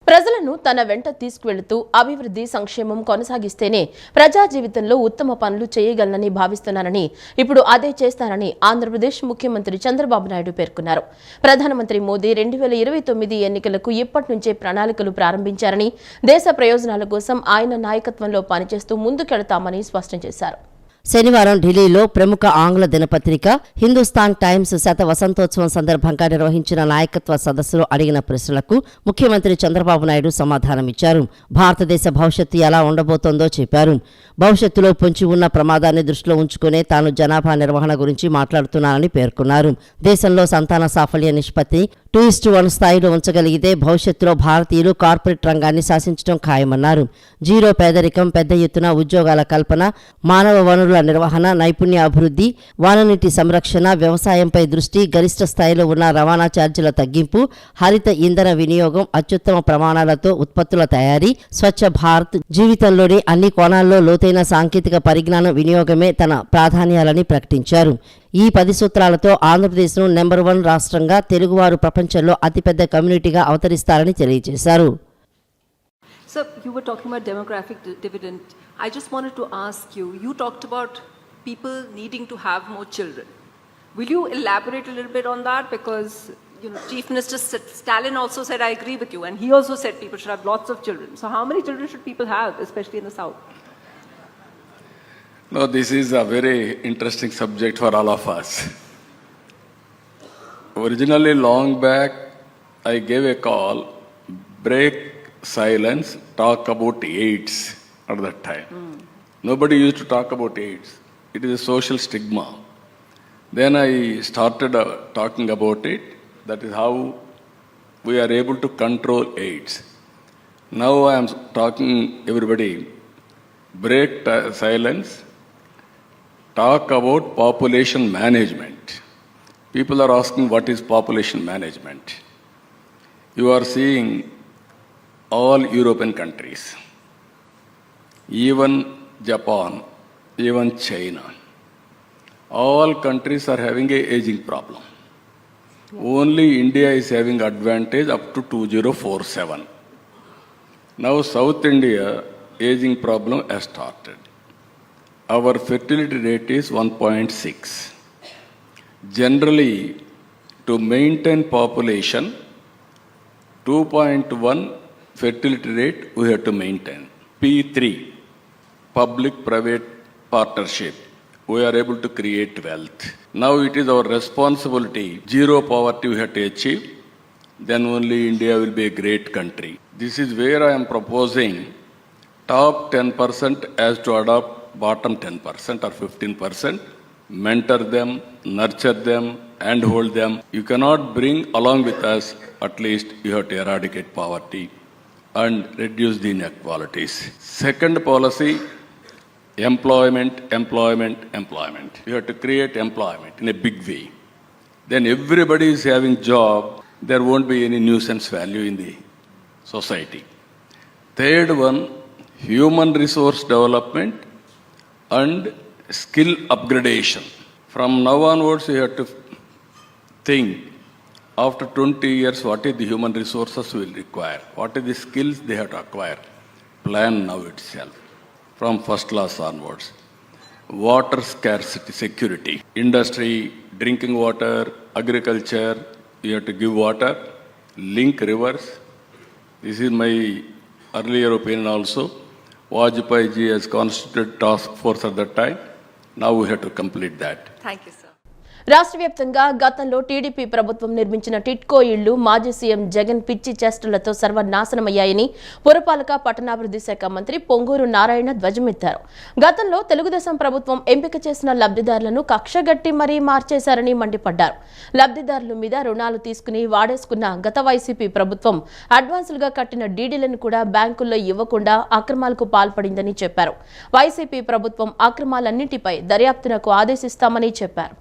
ప్రజలను తన వెంట తీసుకువెళుతూ అభివృద్ధి సంక్షేమం కొనసాగిస్తేనే ప్రజా జీవితంలో ఉత్తమ పనులు చేయగలనని భావిస్తున్నానని, ఇప్పుడు అదే చేస్తానని ఆంధ్రప్రదేశ్ ముఖ్యమంత్రి చంద్రబాబు నాయుడు పేర్కొన్నారు. ప్రధానమంత్రి మోదీ 2029 ఎన్నికలకు ఇప్పటి నుంచే ప్రణాళికలు ప్రారంభించారని, దేశ ప్రయోజనాల కోసం ఆయన నాయకత్వంలో పనిచేస్తూ ముందుకెళతామని స్పష్టం చేశారు. శనివారం ఢిల్లీలో ప్రముఖ ఆంగ్ల దినపత్రిక హిందుస్థాన్ టైమ్స్ శత వసంతోత్సవం సందర్భంగా నిర్వహించిన నాయకత్వ సదస్సులో అడిగిన ప్రశ్నలకు ముఖ్యమంత్రి చంద్రబాబు నాయుడు సమాధానమిచ్చారు. భారతదేశ భవిష్యత్తు ఎలా ఉండబోతోందో చెప్పారు. భవిష్యత్తులో పొంచి ఉన్న ప్రమాదాన్ని దృష్టిలో ఉంచుకునే తాను జనాభా నిర్వహణ గురించి మాట్లాడుతున్నానని పేర్కొన్నారు. దేశంలో సంతాన సాఫల్య నిష్పత్తి 2:1 స్థాయిలో ఉంచగలిగితే భవిష్యత్తులో భారతీయులు కార్పొరేట్ రంగాన్ని శాసించడం ఖాయమన్నారు. జీరో పేదరికం, పెద్ద ఎత్తున ఉద్యోగాల కల్పన, మానవ వనరుల నిర్వహణ, నైపుణ్య అభివృద్ధి, వాననీటి సంరక్షణ, వ్యవసాయంపై దృష్టి, గరిష్ట స్థాయిలో ఉన్న రవాణా ఛార్జీల తగ్గింపు, హరిత ఇంధన వినియోగం, అత్యుత్తమ ప్రమాణాలతో ఉత్పత్తుల తయారీ, స్వచ్ఛ భారత్, జీవితంలోని అన్ని కోణాల్లో లోతైన సాంకేతిక పరిజ్ఞానం వినియోగమే తన ప్రాధాన్యాలని ప్రకటించారు. ఈ 10 సూత్రాలతో ఆంధ్రప్రదేశ్ను నెంబర్ 1 రాష్ట్రంగా, తెలుగువారు ప్రపంచంలో అతిపెద్ద కమ్యూనిటీగా అవతరిస్తారని తెలియజేశారు. So you were talking about demographic dividend. I just wanted to ask you, you talked about people needing to have more children. Will you elaborate a little bit on that? Because, Chief Minister Stalin also said, I agree with you, and he also said people should have lots of children. So how many children should people have, especially in the South? No, this is a very interesting subject for all of us. Originally, long back, I gave a call, break silence, talk about AIDS at that time. Nobody used to talk about AIDS. It is a social stigma. Then I started talking about it. That is how we are able to control AIDS. Now I am talking everybody, break silence, talk about population management. People are asking what is population management. You are seeing all European countries, even Japan, even China, all countries are having a aging problem. Only India is having advantage up to 2047. Now South India aging problem has started. Our fertility rate is 1.6. Generally, to maintain population, 2.1 fertility rate we have to maintain. P3, public-private partnership. We are able to create wealth. Now it is our responsibility. Zero poverty we have to achieve. Then only India will be a great country. This is where I am proposing top 10% as to adopt bottom 10% or 15%. Mentor them, nurture them, and hold them. You cannot bring along with us, at least you have to eradicate poverty and reduce the inequalities. Second policy, employment. You have to create employment in a big way. Then everybody is having job, there won't be any nuisance value in the society. Third one, human resource development and skill upgradation. From now onwards, you have to think, after 20 years, what is the human resources will require? What are the skills they have to acquire? Plan now itself, from first class onwards. Water scarcity, security, industry, drinking water, agriculture, you have to give water, link rivers. This is my earlier opinion also. Vajpayee ji has constituted task force at that time. Now we have to complete that. Thank you, sir. రాష్ట్ర వ్యాప్తంగా గతంలో TDP ప్రభుత్వం నిర్మించిన టిట్కో ఇళ్లు మాజీ CM Jagan పిచ్చి చేష్టలతో సర్వనాశనమయ్యాయని పురపాలక పట్టణాభివృద్ధి శాఖ మంత్రి పొంగూరు నారాయణ ధ్వజమెత్తారు. గతంలో తెలుగుదేశం ప్రభుత్వం ఎంపిక చేసిన లబ్ధిదారులను కక్షగట్టి మరీ మార్చేశారని మండిపడ్డారు. లబ్ధిదారుల మీద రుణాలు తీసుకుని వాడేసుకున్న గత వైసీపీ ప్రభుత్వం అడ్వాన్సులుగా కట్టిన డీడీలను కూడా బ్యాంకుల్లో ఇవ్వకుండా అక్రమాలకు పాల్పడిందని చెప్పారు. వైసీపీ ప్రభుత్వం అక్రమాలన్నింటిపై దర్యాప్తునకు ఆదేశిస్తామని చెప్పారు.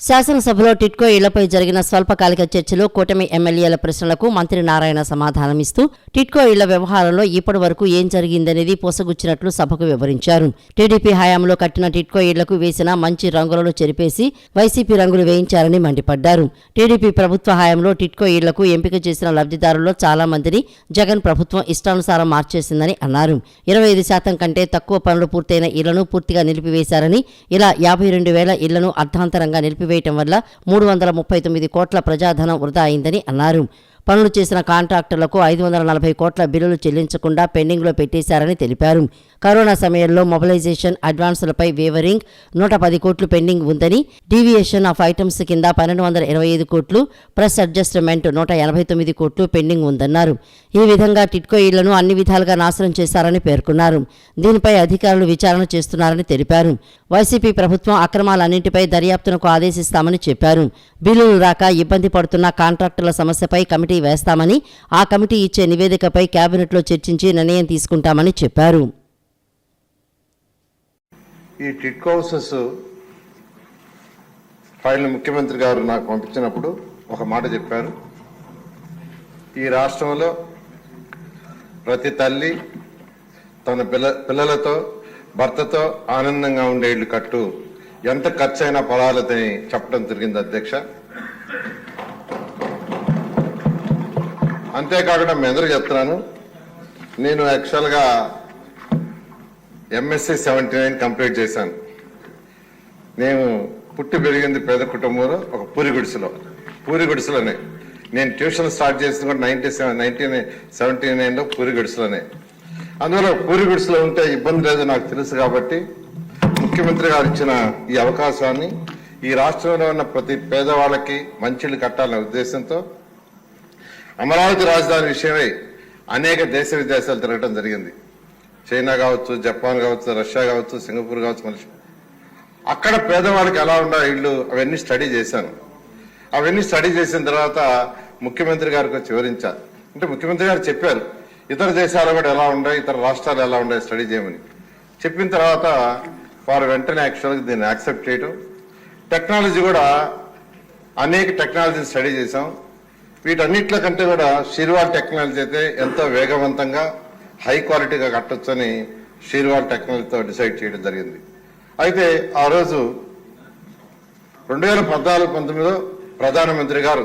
శాసనసభలో టిట్కో ఇళ్లపై జరిగిన స్వల్పకాలిక చర్చలో కూటమి ఎమ్మెల్యేల ప్రశ్నలకు మంత్రి నారాయణ సమాధానమిస్తూ టిట్కో ఇళ్ల వ్యవహారంలో ఇప్పటి వరకు ఏం జరిగిందనేది పోసగుచ్చినట్లు సభకు వివరించారు. టీడీపీ హయాంలో కట్టిన టిట్కో ఇళ్లకు వేసిన మంచి రంగులను చెరిపేసి వైసీపీ రంగులు వేయించారని మండిపడ్డారు. టీడీపీ ప్రభుత్వ హయాంలో టిట్కో ఇళ్లకు ఎంపిక చేసిన లబ్ధిదారుల్లో చాలా మందిని జగన్ ప్రభుత్వం ఇష్టానుసారం మార్చేసిందని అన్నారు. 25% కంటే తక్కువ పనులు పూర్తయిన ఇళ్లను పూర్తిగా నిలిపివేశారని, ఇలా 52,000 ఇళ్లను అర్ధాంతరంగా నిలిపివేయటం వల్ల 339 కోట్ల ప్రజాధనం వృధా అయిందని అన్నారు. పనులు చేసిన కాంట్రాక్టర్లకు 540 కోట్ల బిల్లులు చెల్లించకుండా పెండింగ్లో పెట్టేశారని తెలిపారు. కరోనా సమయంలో మొబిలైజేషన్ అడ్వాన్సులపై వేవరింగ్ 110 కోట్లు పెండింగ్ ఉందని, డీవియేషన్ ఆఫ్ ఐటమ్స్ కింద 1225 కోట్లు, ప్రెస్ అడ్జస్ట్మెంట్ 189 కోట్లు పెండింగ్ ఉందన్నారు. ఈ విధంగా టిట్కో ఇళ్లను అన్ని విధాలుగా నాశనం చేశారని పేర్కొన్నారు. దీనిపై అధికారులు విచారణ చేస్తున్నారని తెలిపారు. వైసీపీ ప్రభుత్వం అక్రమాలన్నింటిపై దర్యాప్తునకు ఆదేశిస్తామని చెప్పారు. బిల్లులు రాక ఇబ్బంది పడుతున్న కాంట్రాక్టర్ల సమస్యపై కమిటీ వేస్తామని, ఆ కమిటీ ఇచ్చే నివేదికపై కేబినెట్లో చర్చించి నిర్ణయం తీసుకుంటామని చెప్పారు. ఈ టిట్కో హౌసెస్ ఫైల్ ముఖ్యమంత్రి గారు నాకు పంపించినప్పుడు ఒక మాట చెప్పారు. ఈ రాష్ట్రంలో ప్రతి తల్లి తన పిల్లలతో భర్తతో ఆనందంగా ఉండే ఇల్లు కట్టు, ఎంత ఖర్చైనా పడాలని చెప్పడం జరిగింది అధ్యక్ష. అంతేకాకుండా మీ అందరూ చెప్తున్నాను, నేను యాక్చువల్గా MSc 79 కంప్లీట్ చేశాను. నేను పుట్టి పెరిగింది పేద కుటుంబంలో ఒక పూరి గుడిసెలోనే. నేను ట్యూషన్ స్టార్ట్ చేసింది కూడా 1979లో పూరి గుడిసెలోనే. అందువల్ల పూరి గుడిసెలో ఉంటే ఇబ్బంది లేదు నాకు తెలుసు కాబట్టి ముఖ్యమంత్రి గారు ఇచ్చిన ఈ అవకాశాన్ని ఈ రాష్ట్రంలో ఉన్న ప్రతి పేదవాళ్ళకి మంచిళ్ళు కట్టాలనే ఉద్దేశంతో అమరావతి రాజధాని విషయమై అనేక దేశ విదేశాలు తిరగడం జరిగింది. చైనా కావచ్చు, జపాన్ కావచ్చు, రష్యా కావచ్చు, సింగపూర్ కావచ్చు, మలేషియా. అక్కడ పేదవాళ్ళకి ఎలా ఉండే ఇళ్ళు అవన్నీ స్టడీ చేశాను. అవన్నీ స్టడీ చేసిన తర్వాత ముఖ్యమంత్రి గారికి వచ్చి వివరించారు. అంటే ముఖ్యమంత్రి గారు చెప్పారు ఇతర దేశాలు కూడా ఎలా ఉన్నాయి, ఇతర రాష్ట్రాలు ఎలా ఉన్నాయి స్టడీ చేయమని చెప్పిన తర్వాత వారు వెంటనే యాక్చువల్గా దీన్ని యాక్సెప్ట్ చేయడం. టెక్నాలజీ కూడా అనేక టెక్నాలజీని స్టడీ చేశాం. వీటన్నిటిలో కంటే కూడా షీర్వాల్ టెక్నాలజీ అయితే ఎంతో వేగవంతంగా హై క్వాలిటీగా కట్టొచ్చని షీర్వాల్ టెక్నాలజీతో డిసైడ్ చేయడం జరిగింది. అయితే ఆ రోజు 2014-19లో ప్రధానమంత్రి గారు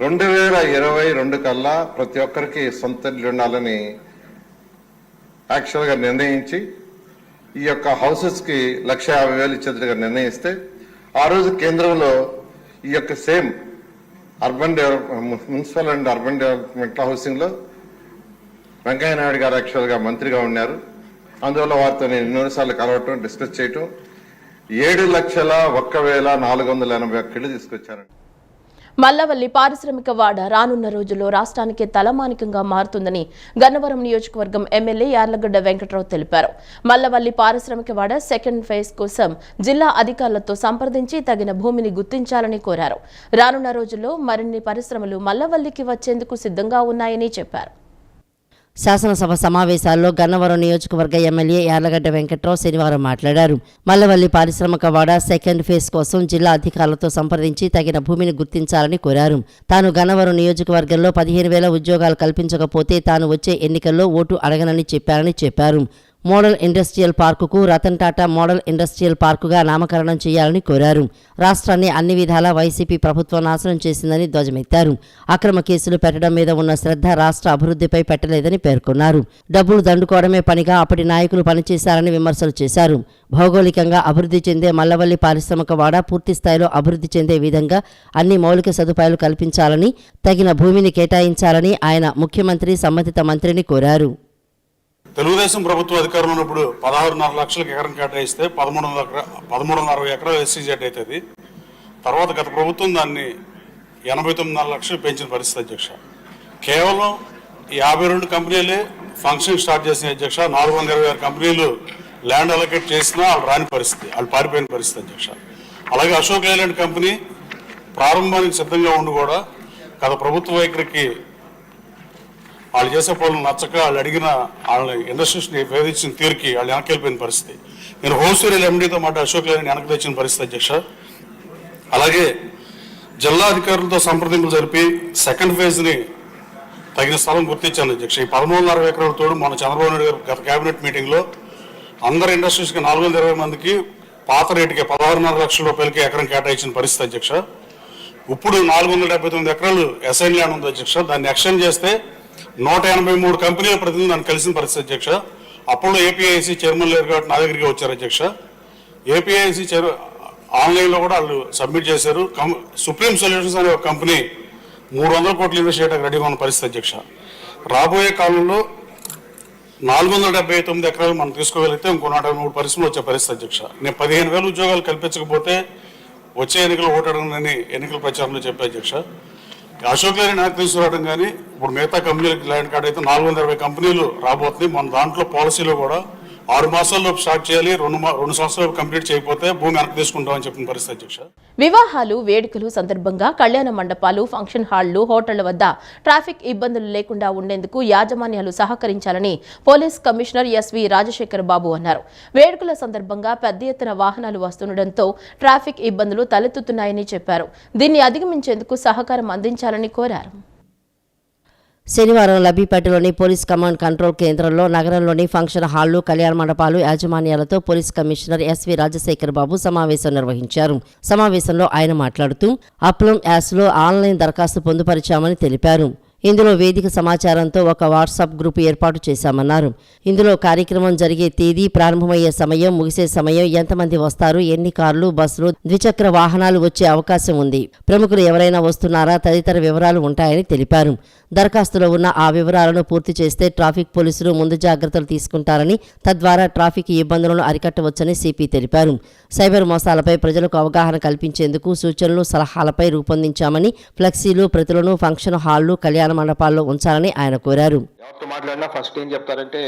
2022 కల్లా ప్రతి ఒక్కరికి సొంత ఇల్లు ఉండాలని యాక్చువల్గా నిర్ణయించి ఈ యొక్క హౌసెస్ కి 150,000 ఇచ్చేదిగా నిర్ణయిస్తే ఆ రోజు కేంద్రంలో ఈ యొక్క same municipal and urban development housing లో వెంకయ్య నాయుడు గారు యాక్చువల్గా మంత్రిగా ఉన్నారు. అందువల్ల వారితో నేను ఎన్నోసార్లు కలవటం, డిస్కస్ చేయటం 7,01,481 ఇళ్ళు తీసుకొచ్చారండి. మల్లవల్లి పారిశ్రామిక వాడ రానున్న రోజుల్లో రాష్ట్రానికి తలమానికంగా మారుతుందని గన్నవరం నియోజకవర్గం ఎమ్మెల్యే యార్లగడ్డ వెంకట్రావు తెలిపారు. మల్లవల్లి పారిశ్రామిక వాడ సెకండ్ ఫేజ్ కోసం జిల్లా అధికారులతో సంప్రదించి తగిన భూమిని గుర్తించాలని కోరారు. రానున్న రోజుల్లో మరిన్ని పరిశ్రమలు మల్లవల్లికి వచ్చేందుకు సిద్ధంగా ఉన్నాయని చెప్పారు. శాసనసభ సమావేశాల్లో గన్నవరం నియోజకవర్గ ఎమ్మెల్యే యార్లగడ్డ వెంకట్రావు శనివారం మాట్లాడారు. మల్లవల్లి పారిశ్రామిక వాడ సెకండ్ ఫేజ్ కోసం జిల్లా అధికారులతో సంప్రదించి తగిన భూమిని గుర్తించాలని కోరారు. తాను గన్నవరం నియోజకవర్గంలో 15,000 ఉద్యోగాలు కల్పించకపోతే తాను వచ్చే ఎన్నికల్లో ఓటు అడగనని చెప్పారు. మోడల్ ఇండస్ట్రియల్ పార్కుకు రతన్ టాటా మోడల్ ఇండస్ట్రియల్ పార్కుగా నామకరణం చేయాలని కోరారు. రాష్ట్రాన్ని అన్ని విధాలా వైసీపీ ప్రభుత్వం నాశనం చేసిందని ధ్వజమెత్తారు. అక్రమ కేసులు పెట్టడం మీద ఉన్న శ్రద్ధ రాష్ట్ర అభివృద్ధిపై పెట్టలేదని పేర్కొన్నారు. డబ్బులు దండుకోవడమే పనిగా అప్పటి నాయకులు పనిచేశారని విమర్శలు చేశారు. భౌగోళికంగా అభివృద్ధి చెందే మల్లవల్లి పారిశ్రామిక వాడ పూర్తి స్థాయిలో అభివృద్ధి చెందే విధంగా అన్ని మౌలిక సదుపాయాలు కల్పించాలని, తగిన భూమిని కేటాయించాలని ఆయన ముఖ్యమంత్రి, సంబంధిత మంత్రిని కోరారు. తెలుగుదేశం ప్రభుత్వం అధికారంలో ఉన్నప్పుడు 16.5 లక్షలకు ఎకరం కేటాయిస్తే 1360 ఎకరాలు SEZ అవుతుంది. తర్వాత గత ప్రభుత్వం దాన్ని 89.5 లక్షలు పెంచిన పరిస్థితి అధ్యక్ష. కేవలం 52 కంపెనీలే ఫంక్షన్ స్టార్ట్ చేసిన అధ్యక్ష. 426 కంపెనీలు ల్యాండ్ అలొకేట్ చేసినా వాళ్ళు రాని పరిస్థితి, వాళ్ళు పారిపోయిన పరిస్థితి అధ్యక్ష. అలాగే అశోక్ లేలాండ్ కంపెనీ ప్రారంభానికి సిద్ధంగా ఉండి కూడా గత ప్రభుత్వ వైఖరికి వాళ్ళు చేసే పనులు నచ్చక వాళ్ళు అడిగిన వాళ్ళ ఇండస్ట్రీస్ని వేధించిన తీరుకి వాళ్ళు వెనక్కి వెళ్ళిపోయిన పరిస్థితి. నేను హోల్సేల్ ఎండీతో మాట అశోక్ లేలాండ్ వెనక్కి తెచ్చిన పరిస్థితి అధ్యక్ష. అలాగే జిల్లా అధికారులతో సంప్రదింపులు జరిపి సెకండ్ ఫేజ్ని తగిన స్థలం గుర్తించాను అధ్యక్ష. ఈ 13.5 ఎకరాల తోడు మన చంద్రబాబు నాయుడు గారు గత కేబినెట్ మీటింగ్లో అందరు ఇండస్ట్రీస్కి 420 మందికి పాత రేటుకి 16.5 లక్షల రూపాయలకి ఎకరం కేటాయించిన పరిస్థితి అధ్యక్ష. ఇప్పుడు 479 ఎకరాలు అసైన్ ల్యాండ్ ఉంది అధ్యక్ష. దాన్ని ఎక్స్టెండ్ చేస్తే 183 కంపెనీల ప్రతినిధులు నన్ను కలిసిన పరిస్థితి అధ్యక్ష. అప్పుడు ఏపీఐసి చైర్మన్ లేరు కాబట్టి నా దగ్గరికి వచ్చారు అధ్యక్ష. ఏపీఐసి ఆన్లైన్లో కూడా వాళ్ళు సబ్మిట్ చేశారు. సుప్రీం సొల్యూషన్స్ అనే ఒక కంపెనీ 300 కోట్లు ఇన్వెస్ట్ చేయడానికి రెడీగా ఉన్న పరిస్థితి అధ్యక్ష. రాబోయే కాలంలో 479 ఎకరాలు మనం తీసుకోగలిగితే ఇంకో 153 పరిశ్రమలు వచ్చే పరిస్థితి అధ్యక్ష. నేను 15,000 ఉద్యోగాలు కల్పించకపోతే వచ్చే ఎన్నికలు ఓటాడనని ఎన్నికల ప్రచారంలో చెప్పే అధ్యక్ష. అశోక్ లేని నాకు తీసుకురావడం కానీ ఇప్పుడు మిగతా కంపెనీలకు ల్యాండ్ కార్డ్ అయితే 420 కంపెనీలు రాబోతుంది. మన దాంట్లో పాలసీలో కూడా 6 మాసాల్లోపు స్టార్ట్ చేయాలి, 2 సంవత్సరాలు కంప్లీట్ చేయకపోతే భూమి వెనక్కి తీసుకుంటామని చెప్పిన పరిస్థితి అధ్యక్ష. వివాహాలు, వేడుకలు సందర్భంగా కళ్యాణ మండపాలు, ఫంక్షన్ హాళ్లు, హోటళ్ల వద్ద ట్రాఫిక్ ఇబ్బందులు లేకుండా ఉండేందుకు యాజమాన్యాలు సహకరించాలని పోలీస్ కమిషనర్ ఎస్వి రాజశేఖర్ బాబు అన్నారు. వేడుకల సందర్భంగా పెద్ద ఎత్తున వాహనాలు వస్తుండటంతో ట్రాఫిక్ ఇబ్బందులు తలెత్తుతున్నాయని చెప్పారు. దీన్ని అధిగమించేందుకు సహకారం అందించాలని కోరారు. శనివారం లబ్బిపేటలోని పోలీస్ కమాండ్ కంట్రోల్ కేంద్రంలో నగరంలోని ఫంక్షన్ హాళ్లు, కళ్యాణ మండపాలు యాజమాన్యాలతో పోలీస్ కమిషనర్ ఎస్వి రాజశేఖర్ బాబు సమావేశం నిర్వహించారు. సమావేశంలో ఆయన మాట్లాడుతూ అప్లం యాప్లో ఆన్లైన్ దరఖాస్తు పొందుపరిచామని తెలిపారు. ఇందులో వేదిక సమాచారంతో ఒక వాట్సాప్ గ్రూప్ ఏర్పాటు చేశామన్నారు. ఇందులో కార్యక్రమం జరిగే తేదీ, ప్రారంభమయ్యే సమయం, ముగిసే సమయం, ఎంతమంది వస్తారు, ఎన్ని కార్లు, బస్సులు, ద్విచక్ర వాహనాలు వచ్చే అవకాశం ఉంది, ప్రముఖులు ఎవరైనా వస్తున్నారా తదితర వివరాలు ఉంటాయని తెలిపారు. దరఖాస్తులో ఉన్న ఆ వివరాలను పూర్తి చేస్తే ట్రాఫిక్ పోలీసులు ముందు జాగ్రత్తలు తీసుకుంటారని, తద్వారా ట్రాఫిక్ ఇబ్బందులను అరికట్టవచ్చని సిపి తెలిపారు. సైబర్ మోసాలపై ప్రజలకు అవగాహన కల్పించేందుకు సూచనలు, సలహాలపై రూపొందించామని, ఫ్లెక్సీలు, ప్రతులను ఫంక్షన్ హాళ్లు, కళ్యాణ మండపాల్లో ఉంచాలని ఆయన కోరారు. ఎవరితో మాట్లాడినా ఫస్ట్ ఏం చెప్తారంటే,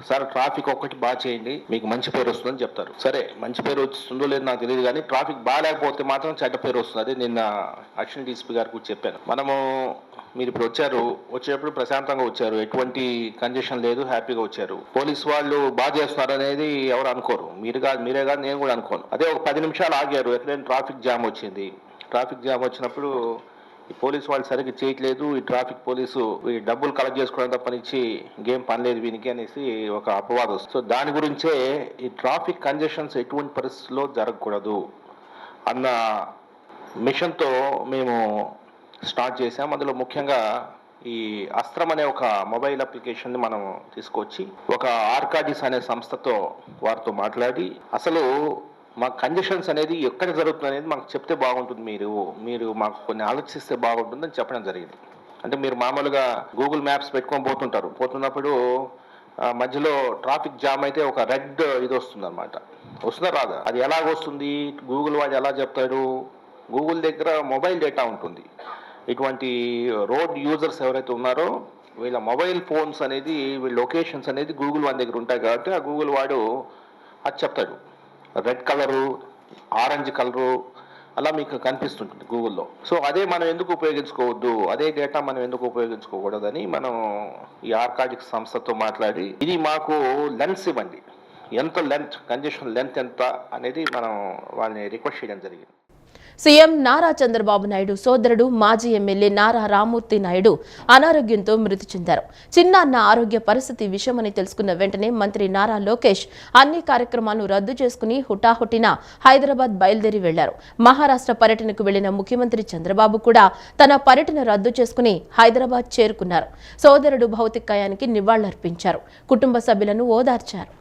సార్ ట్రాఫిక్ ఒక్కటి బాగా చేయండి, మీకు మంచి పేరు వస్తుందని చెప్తారు. సరే, మంచి పేరు వస్తుందో లేదో నాకు తెలియదు, కానీ ట్రాఫిక్ బాగాలేకపోతే మాత్రం చెడ్డ పేరు వస్తుంది. అదే నిన్న అడిషనల్ డీసీపీ గారికి కూడా చెప్పాను. మీరు ఇప్పుడు వచ్చేటప్పుడు ప్రశాంతంగా వచ్చారు, ఎటువంటి కంజెషన్ లేదు, హ్యాపీగా వచ్చారు. పోలీస్ వాళ్ళు బాగా చేస్తున్నారు అనేది ఎవరు అనుకోరు, మీరే కాదు నేను కూడా అనుకోను. అదే ఒక 10 నిమిషాలు ఆగారు, ఎక్కడైనా ట్రాఫిక్ జామ్ వచ్చింది. ట్రాఫిక్ జామ్ వచ్చినప్పుడు ఈ పోలీసు వాళ్ళు సరిగ్గా చేయట్లేదు, ఈ ట్రాఫిక్ పోలీసు ఈ డబ్బులు కలెక్ట్ చేసుకోవడం తప్పనిచ్చి ఇంకేం పని లేదు వీనికి అనేసి ఒక అపవాదం వస్తుంది. సో దాని గురించే ఈ ట్రాఫిక్ కంజెషన్స్ ఎటువంటి పరిస్థితుల్లో జరగకూడదు అన్న మిషన్తో మేము స్టార్ట్ చేసాం. అందులో ముఖ్యంగా ఈ అస్త్రం అనే ఒక మొబైల్ అప్లికేషన్ని మనం తీసుకొచ్చి ఒక ఆర్కాడిస్ అనే సంస్థతో వారితో మాట్లాడి అసలు మా కండిషన్స్ అనేది ఎక్కడ జరుగుతుంది అనేది మాకు చెప్తే బాగుంటుంది, మీరు మాకు కొన్ని ఆలోచిస్తే బాగుంటుందని చెప్పడం జరిగింది. అంటే మీరు మామూలుగా గూగుల్ మ్యాప్స్ పెట్టుకొని పోతున్నప్పుడు మధ్యలో ట్రాఫిక్ జామ్ అయితే ఒక రెడ్ ఇది వస్తుంది అనమాట. వస్తుందా రాదా? అది ఎలాగొస్తుంది? గూగుల్ వాడు ఎలా చెప్తాడు? గూగుల్ దగ్గర మొబైల్ డేటా ఉంటుంది. ఇటువంటి రోడ్ యూజర్స్ ఎవరైతే ఉన్నారో వీళ్ళ మొబైల్ ఫోన్స్ అనేది, వీళ్ళ లొకేషన్స్ అనేది గూగుల్ వాడి దగ్గర ఉంటాయి కాబట్టి ఆ గూగుల్ వాడు అది చెప్తాడు. రెడ్ కలరు, ఆరెంజ్ కలరు అలా మీకు కనిపిస్తుంటుంది గూగుల్లో. సో అదే మనం ఎందుకు ఉపయోగించుకోవద్దు, అదే డేటా మనం ఎందుకు ఉపయోగించుకోకూడదని మనం ఈ ఆర్కాడిక్ సంస్థతో మాట్లాడి ఇది మాకు లెన్స్ ఇవ్వండి, ఎంత లెంత్, కంజెషన్ లెంత్ ఎంత అనేది మనం వాళ్ళని రిక్వెస్ట్ చేయడం జరిగింది. సీఎం నారా చంద్రబాబు నాయుడు సోదరుడు మాజీ ఎమ్మెల్యే నారా రామ్మూర్తి నాయుడు అనారోగ్యంతో మృతి చెందారు. చిన్నాన్న ఆరోగ్య పరిస్థితి విషయమని తెలుసుకున్న వెంటనే మంత్రి నారా లోకేష్ అన్ని కార్యక్రమాలను రద్దు చేసుకుని హుటాహుటిన హైదరాబాద్ బయలుదేరి వెళ్లారు. మహారాష్ట్ర పర్యటనకు వెళ్లిన ముఖ్యమంత్రి చంద్రబాబు కూడా తన పర్యటన రద్దు చేసుకుని హైదరాబాద్ చేరుకున్నారు. సోదరుడు భౌతికాయానికి నివాళులర్పించారు. కుటుంబ సభ్యులను ఓదార్చారు.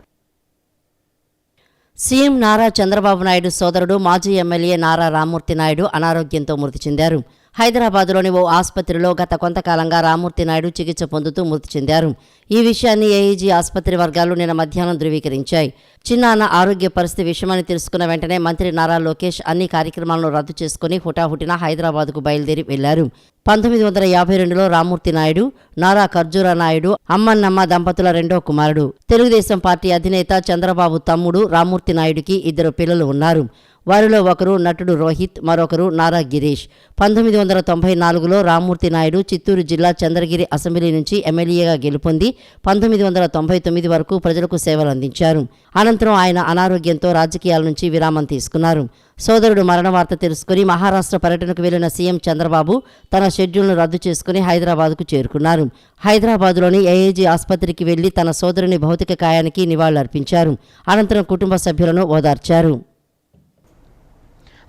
సీఎం నారా చంద్రబాబు నాయుడు సోదరుడు మాజీ ఎమ్మెల్యే నారా రామ్మూర్తి నాయుడు అనారోగ్యంతో మృతి చెందారు. హైదరాబాద్లోని ఓ ఆసుపత్రిలో గత కొంతకాలంగా రామ్మూర్తి నాయుడు చికిత్స పొందుతూ మృతి చెందారు. ఈ విషయాన్ని ఏఈజీ ఆసుపత్రి వర్గాలు నిన్న మధ్యాహ్నం ధృవీకరించాయి. చిన్నాన్న ఆరోగ్య పరిస్థితి విషయమని తెలుసుకున్న వెంటనే మంత్రి నారా లోకేష్ అన్ని కార్యక్రమాలను రద్దు చేసుకుని హుటాహుటిన హైదరాబాద్కు బయలుదేరి వెళ్లారు. 1952లో రామ్మూర్తి నాయుడు, నారా ఖర్జూరా నాయుడు, అమ్మన్నమ్మ దంపతుల రెండో కుమారుడు. తెలుగుదేశం పార్టీ అధినేత చంద్రబాబు తమ్ముడు రామ్మూర్తి నాయుడికి 2 పిల్లలు ఉన్నారు. వారిలో ఒకరు నటుడు రోహిత్, మరొకరు నారా గిరీష్. 1994లో రామ్మూర్తి నాయుడు చిత్తూరు జిల్లా చంద్రగిరి అసెంబ్లీ నుంచి ఎమ్మెల్యేగా గెలుపొంది 1999 వరకు ప్రజలకు సేవలు అందించారు. అనంతరం ఆయన అనారోగ్యంతో రాజకీయాల నుంచి విరామం తీసుకున్నారు. సోదరుడు మరణ వార్త తెలుసుకుని మహారాష్ట్ర పర్యటనకు వెళ్లిన సీఎం చంద్రబాబు తన షెడ్యూల్ను రద్దు చేసుకుని హైదరాబాద్కు చేరుకున్నారు. హైదరాబాద్లోని ఏఏజీ ఆసుపత్రికి వెళ్లి తన సోదరుని భౌతిక కాయానికి నివాళులర్పించారు. అనంతరం కుటుంబ సభ్యులను ఓదార్చారు.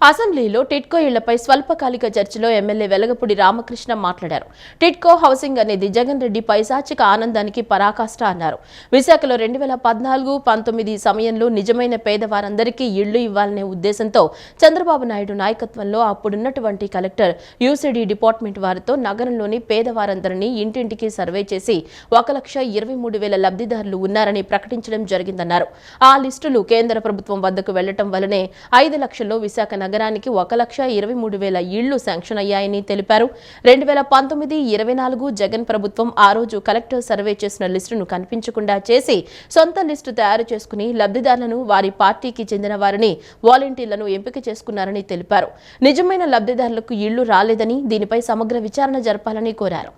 అసెంబ్లీలో టిడ్కో ఇళ్లపై స్వల్పకాలిక చర్చలో ఎమ్మెల్యే వెలగపూడి రామకృష్ణ మాట్లాడారు. టిడ్కో హౌసింగ్ అనేది జగన్ రెడ్డి పైశాచిక ఆనందానికి పరాకాష్ట అన్నారు. విశాఖలో 2014-19 సమయంలో నిజమైన పేదవారందరికీ ఇళ్లు ఇవ్వాలనే ఉద్దేశంతో చంద్రబాబు నాయుడు నాయకత్వంలో అప్పుడున్నటువంటి కలెక్టర్ యూసీడీ డిపార్ట్మెంట్ వారితో నగరంలోని పేదవారందరినీ ఇంటింటికి సర్వే చేసి 1,23,000 లబ్ధిదారులు ఉన్నారని ప్రకటించడం జరిగిందన్నారు. ఆ లిస్టులు కేంద్ర ప్రభుత్వం వద్దకు వెళ్లటం వల్లనే 5 లక్షల్లో విశాఖ నగరానికి 1,23,000 ఇళ్లు శాంక్షన్ అయ్యాయని తెలిపారు. 2019-24 జగన్ ప్రభుత్వం ఆ రోజు కలెక్టర్ సర్వే చేసిన లిస్టును కనిపించకుండా చేసి సొంత లిస్టు తయారు చేసుకుని లబ్ధిదారులను వారి పార్టీకి చెందిన వారిని వాలంటీర్లను ఎంపిక చేసుకున్నారని తెలిపారు. నిజమైన లబ్ధిదారులకు ఇళ్లు రాలేదని దీనిపై సమగ్ర విచారణ జరపాలని కోరారు.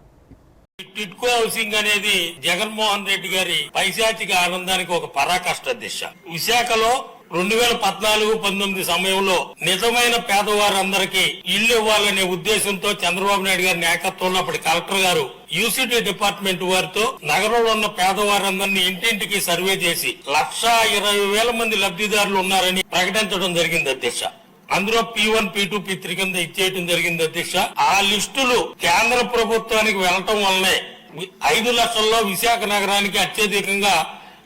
టిడ్కో హౌసింగ్ అనేది జగన్మోహన్ రెడ్డి గారి పైశాచిక ఆనందానికి ఒక పరాకాష్ట దిశ. విశాఖలో 2014-19 సమయంలో నిజమైన పేదవారందరికీ ఇళ్లు ఇవ్వాలనే ఉద్దేశంతో చంద్రబాబు నాయుడు గారి నాయకత్వంలో అప్పటి కలెక్టర్ గారు యూసీడీ డిపార్ట్మెంట్ వారితో నగరంలో ఉన్న పేదవారందరినీ ఇంటింటికి సర్వే చేసి 1,20,000 మంది లబ్ధిదారులు ఉన్నారని ప్రకటించడం జరిగింది అధ్యక్ష. అందులో P1, P2, P3 కింద ఇచ్చేయటం జరిగింది అధ్యక్ష. ఆ లిస్టులు కేంద్ర ప్రభుత్వానికి వెళ్లటం వల్లనే 5 లక్షల్లో విశాఖ నగరానికి అత్యధికంగా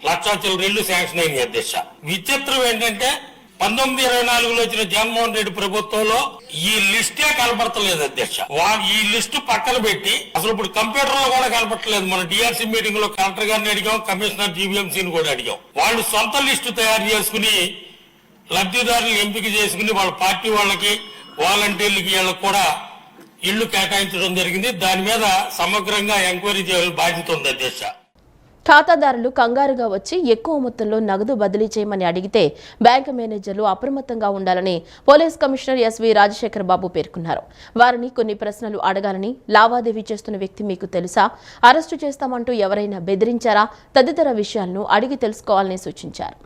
1,00,000 శాంక్షన్ అయింది అధ్యక్ష. విచిత్రం ఏంటంటే 1924లో వచ్చిన జగన్మోహన్ రెడ్డి ప్రభుత్వంలో ఈ లిస్టే కనపడతలేదు అధ్యక్ష. ఈ లిస్టు పక్కన పెట్టి అసలు ఇప్పుడు కంప్యూటర్ లో కూడా కనపడలేదు. మన డిఆర్సీ మీటింగ్ లో కలెక్టర్ గారిని అడిగాం, కమిషనర్ జీవీఎంసీని కూడా అడిగాం. వాళ్ళు సొంత లిస్టు తయారు చేసుకుని లబ్ధిదారులు ఎంపిక చేసుకుని వాళ్ళ పార్టీ వాళ్ళకి వాలంటీర్లకి వీళ్ళకి కూడా ఇళ్లు కేటాయించడం జరిగింది. దాని మీద సమగ్రంగా ఎంక్వైరీ చేయాల్సిన బాధ్యత ఉంది అధ్యక్ష. ఖాతాదారులు కంగారుగా వచ్చి ఎక్కువ మొత్తంలో నగదు బదిలీ చేయమని అడిగితే బ్యాంకు మేనేజర్లు అప్రమత్తంగా ఉండాలని పోలీస్ కమిషనర్ ఎస్వి రాజశేఖర్ బాబు పేర్కొన్నారు. వారిని కొన్ని ప్రశ్నలు అడగాలని, లావాదేవీ చేస్తున్న వ్యక్తి మీకు తెలుసా, అరెస్టు చేస్తామంటూ ఎవరైనా బెదిరించారా తదితర విషయాలను అడిగి తెలుసుకోవాలని సూచించారు.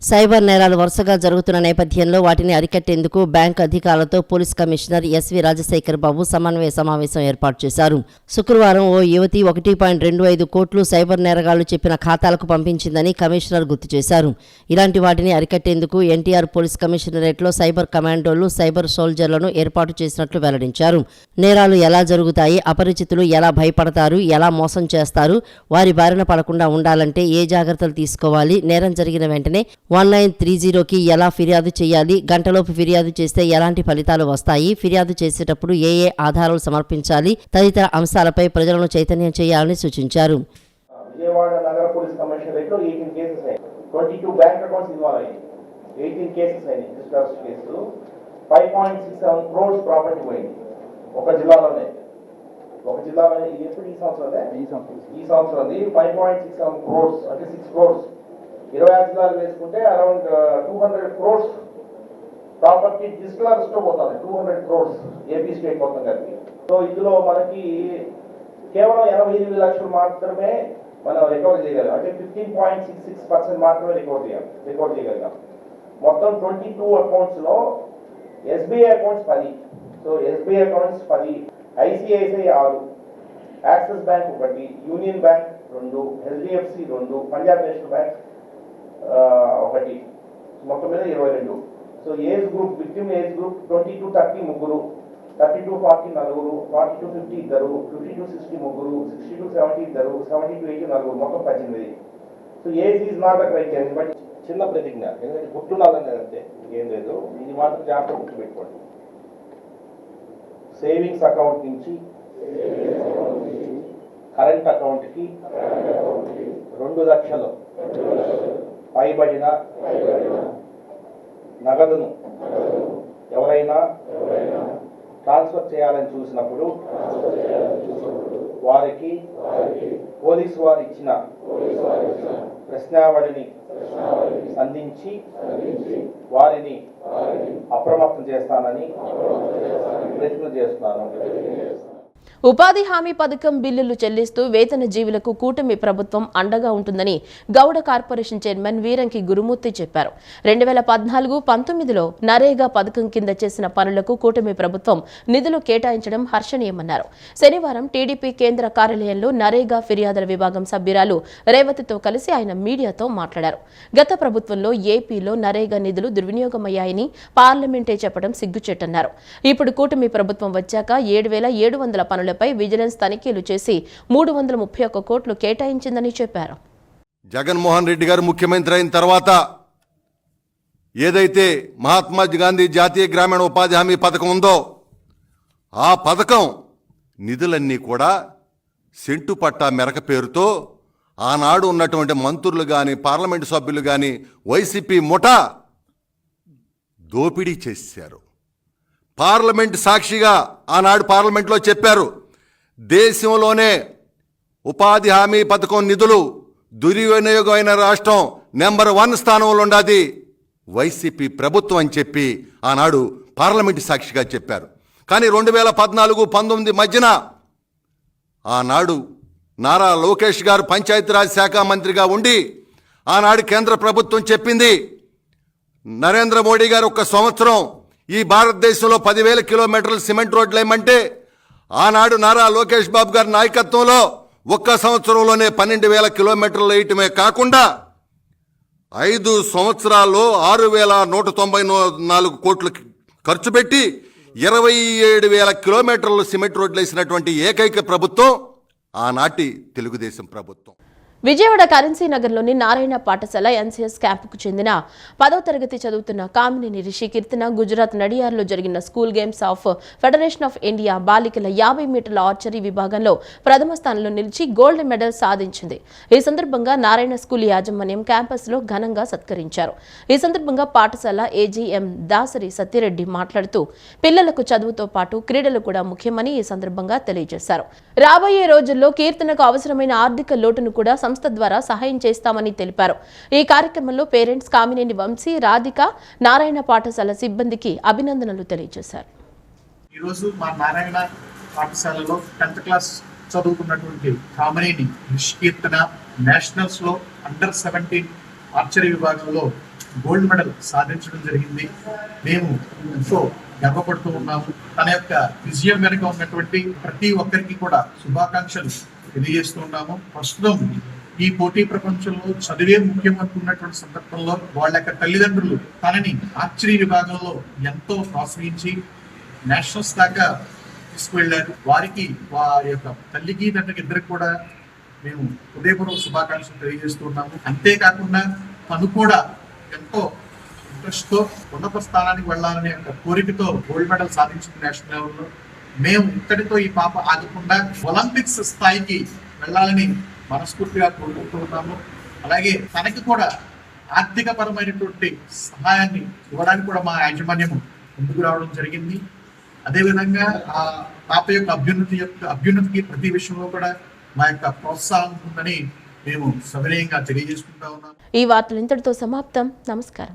సైబర్ నేరాలు వరుసగా జరుగుతున్న నేపథ్యంలో వాటిని అరికట్టేందుకు బ్యాంకు అధికారులతో పోలీస్ కమిషనర్ ఎస్వి రాజశేఖర్ బాబు సమన్వయ సమావేశం ఏర్పాటు చేశారు. శుక్రవారం ఓ యువతి 1.25 కోట్లు సైబర్ నేరగాళ్లు చెప్పిన ఖాతాలకు పంపించిందని కమిషనర్ గుర్తు చేశారు. ఇలాంటి వాటిని అరికట్టేందుకు ఎన్టీఆర్ పోలీస్ కమిషనరేట్లో సైబర్ కమాండోలు, సైబర్ సోల్జర్లను ఏర్పాటు చేసినట్లు వెల్లడించారు. నేరాలు ఎలా జరుగుతాయి, అపరిచితులు ఎలా భయపడతారు, ఎలా మోసం చేస్తారు, వారి బారిన పడకుండా ఉండాలంటే ఏ జాగ్రత్తలు తీసుకోవాలి, నేరం జరిగిన వెంటనే 1930కి ఎలా ఫిర్యాదు చేయాలి, గంటలోపు ఫిర్యాదు చేస్తే ఎలాంటి ఫలితాలు వస్తాయి, ఫిర్యాదు చేసేటప్పుడు ఏ ఆధారాలు సమర్పించాలి తదితర అంశాలపై ప్రజలను చైతన్యం చేయాలని సూచించారు. విజయవాడ నగర పోలీస్ కమిషనరేట్ లో 18 కేసెస్ అయ్యాయి. 22 బ్యాంక్ అకౌంట్స్ ఇన్వాల్వ్ అయ్యాయి. 18 కేసెస్ అయ్యాయి. డిస్ట్రస్ట్ కేసులు 5.67 crores ప్రాపర్టీ పోయింది ఒక జిల్లాలోనే. ఇది ఎప్పుడు ఈ సంవత్సరం 5.67 crores అంటే 6 crores 26 జిల్లాలు వేసుకుంటే అరౌండ్ 200 crores ప్రాపర్టీ డిస్క్లారెస్ట్ పోతుంది. 200 crores ఏపీ స్టేట్ మొత్తం కలిపి. సో ఇందులో మనకి కేవలం 88 లక్షలు మాత్రమే మనం రికవర్ చేయగలిగాం. అంటే 15.66% మాత్రమే రికవర్ చేయగలిగాం. మొత్తం 22 అకౌంట్స్ లో SBI accounts 10. So SBI accounts 10, ICICI 6, axis bank 1, union bank 2, HDFC 2, Punjab national bank 1, మొత్తం మీద 22. So age group, victim age group 20-30 ముగ్గురు, 30-40 నలుగురు, 40-50 ఇద్దరు, 50-60 ముగ్గురు, 60-70 ఇద్దరు, 70-80 నలుగురు, మొత్తం 18. So age is not the criteria. But చిన్న ప్రతిజ్ఞ, ఎందుకంటే గుర్తుండాలని అంటే ఏం లేదు, ఇది మాత్రం జాగ్రత్త గుర్తుపెట్టుకోండి. సేవింగ్స్ అకౌంట్ నుంచి కరెంట్ అకౌంట్కి 2 లక్షలు పైబడిన నగదును ఎవరైనా ట్రాన్స్ఫర్ చేయాలని చూసినప్పుడు వారికి పోలీసు వారు ఇచ్చిన ప్రశ్నావళిని సంధించి వారిని అప్రమత్తం చేస్తానని ప్రతిజ్ఞ చేస్తున్నాను. ఉపాధి హామీ పథకం బిల్లులు చెల్లిస్తూ వేతన జీవులకు కూటమి ప్రభుత్వం అండగా ఉంటుందని గౌడ కార్పొరేషన్ చైర్మన్ వీరంకి గురుమూర్తి చెప్పారు. 2014-19లో నరేగా పథకం కింద చేసిన పనులకు కూటమి ప్రభుత్వం నిధులు కేటాయించడం హర్షణీయమన్నారు. శనివారం టీడీపీ కేంద్ర కార్యాలయంలో నరేగా ఫిర్యాదుల విభాగం సభ్యురాలు రేవతితో కలిసి ఆయన మీడియాతో మాట్లాడారు. గత ప్రభుత్వంలో ఏపీలో నరేగా నిధులు దుర్వినియోగమయ్యాయని పార్లమెంటే చెప్పడం సిగ్గుచేటన్నారు. ఇప్పుడు కూటమి ప్రభుత్వం వచ్చాక 7,700 పనులపై విజిలెన్స్ తనిఖీలు చేసి 331 కోట్లు కేటాయించిందని చెప్పారు. జగన్మోహన్ రెడ్డి గారు ముఖ్యమంత్రి అయిన తర్వాత ఏదైతే మహాత్మా గాంధీ జాతీయ గ్రామీణ ఉపాధి హామీ పథకం ఉందో ఆ పథకం నిధులన్నీ కూడా సెంటు పట్టా మెరక పేరుతో ఆనాడు ఉన్నటువంటి మంత్రులు కానీ పార్లమెంటు సభ్యులు కానీ వైసీపీ ముఠా దోపిడీ చేశారు. పార్లమెంట్ సాక్షిగా ఆనాడు పార్లమెంట్లో చెప్పారు, దేశంలోనే ఉపాధి హామీ పథకం నిధులు దుర్వినియోగమైన రాష్ట్రం నెంబర్ 1 స్థానంలో ఉన్నది వైసీపీ ప్రభుత్వం అని చెప్పి ఆనాడు పార్లమెంటు సాక్షిగా చెప్పారు. కానీ 2014-19 మధ్యన ఆనాడు నారా లోకేష్ గారు పంచాయతీరాజ్ శాఖ మంత్రిగా ఉండి ఆనాడు కేంద్ర ప్రభుత్వం చెప్పింది, నరేంద్ర మోడీ గారు 1 సంవత్సరం ఈ భారతదేశంలో 10,000 కిలోమీటర్ల సిమెంట్ రోడ్లు వేయమంటే ఆనాడు నారా లోకేష్ బాబు గారి నాయకత్వంలో 1 సంవత్సరంలోనే 12,000 కిలోమీటర్లు వేయటమే కాకుండా 5 సంవత్సరాల్లో 6,194 కోట్లు ఖర్చు పెట్టి 27,000 కిలోమీటర్లు సిమెంట్ రోడ్లు వేసినటువంటి ఏకైక ప్రభుత్వం ఆనాటి తెలుగుదేశం ప్రభుత్వం. విజయవాడ కరెన్సీ నగర్లోని నారాయణ పాఠశాల ఎన్సీఎస్ క్యాంపుకు చెందిన 10వ తరగతి చదువుతున్న కామినేని రిషి కీర్తన గుజరాత్ నడియార్లో జరిగిన school games of federation of India బాలికల 50 మీటర్ల ఆర్చరీ విభాగంలో ప్రథమ స్థానంలో నిలిచి గోల్డ్ మెడల్ సాధించింది. ఈ సందర్భంగా నారాయణ స్కూల్ యాజమాన్యం క్యాంపస్లో ఘనంగా సత్కరించారు. ఈ సందర్భంగా పాఠశాల ఏజీఎం దాసరి సత్యరెడ్డి మాట్లాడుతూ పిల్లలకు చదువుతో పాటు క్రీడలు కూడా ముఖ్యమని ఈ సందర్భంగా తెలియజేశారు. రాబోయే రోజుల్లో కీర్తనకు అవసరమైన ఆర్థిక లోటును కూడా సంస్థ ద్వారా సహాయం చేస్తామని తెలిపారు. ఈ కార్యక్రమంలో పేరెంట్స్ కామినేని వంశీ, రాధిక, నారాయణ పాఠశాల సిబ్బందికి అభినందనలు తెలియజేశారు. ఈరోజు మా నారాయణ పాఠశాలలో 10th క్లాస్ చదువుకున్నటువంటి కామినేని నిష్కీర్తన నేషనల్స్ లో అండర్ 17 ఆర్చరీ విభాగంలో గోల్డ్ మెడల్ సాధించడం జరిగింది. మేము ఎంతో గర్వపడుతూ ఉన్నాము. తన యొక్క విజయం వెనుక ఉన్నటువంటి ప్రతి ఒక్కరికి కూడా శుభాకాంక్షలు తెలియజేస్తూ ఉన్నాము. ప్రస్తుతం ఈ పోటీ ప్రపంచంలో చదివే ముఖ్యం అనుకున్నటువంటి సందర్భంలో వాళ్ళ యొక్క తల్లిదండ్రులు తనని ఆర్చరీ విభాగంలో ఎంతో ప్రోత్సహించి నేషనల్స్ దాకా తీసుకువెళ్లారు. వారికి వారి యొక్క తల్లికి తండ్రికి ఇద్దరికి కూడా మేము హృదయపూర్వక శుభాకాంక్షలు తెలియజేస్తూ ఉన్నాము. అంతేకాకుండా తను కూడా ఎంతో ఇంట్రెస్ట్ తో ఉన్నత స్థానానికి వెళ్లాలనే ఒక కోరికతో గోల్డ్ మెడల్ సాధించింది నేషనల్ లెవెల్లో. మేము ఇక్కడితో ఈ పాప ఆగకుండా ఒలింపిక్స్ స్థాయికి వెళ్ళాలని మనస్ఫూర్తిగా కోరుకుంటూ ఉన్నాము. అలాగే తనకి కూడా ఆర్థిక పరమైనటువంటి సహాయాన్ని ఇవ్వడానికి కూడా మా యాజమాన్యం ముందుకు రావడం జరిగింది. అదేవిధంగా ఆ పాప యొక్క అభ్యున్నతికి ప్రతి విషయంలో కూడా మా యొక్క ప్రోత్సాహం ఉందని మేము సవినయంగా తెలియజేసుకుంటా ఉన్నాం. ఈ వార్తలు ఇంతటితో సమాప్తం. నమస్కారం.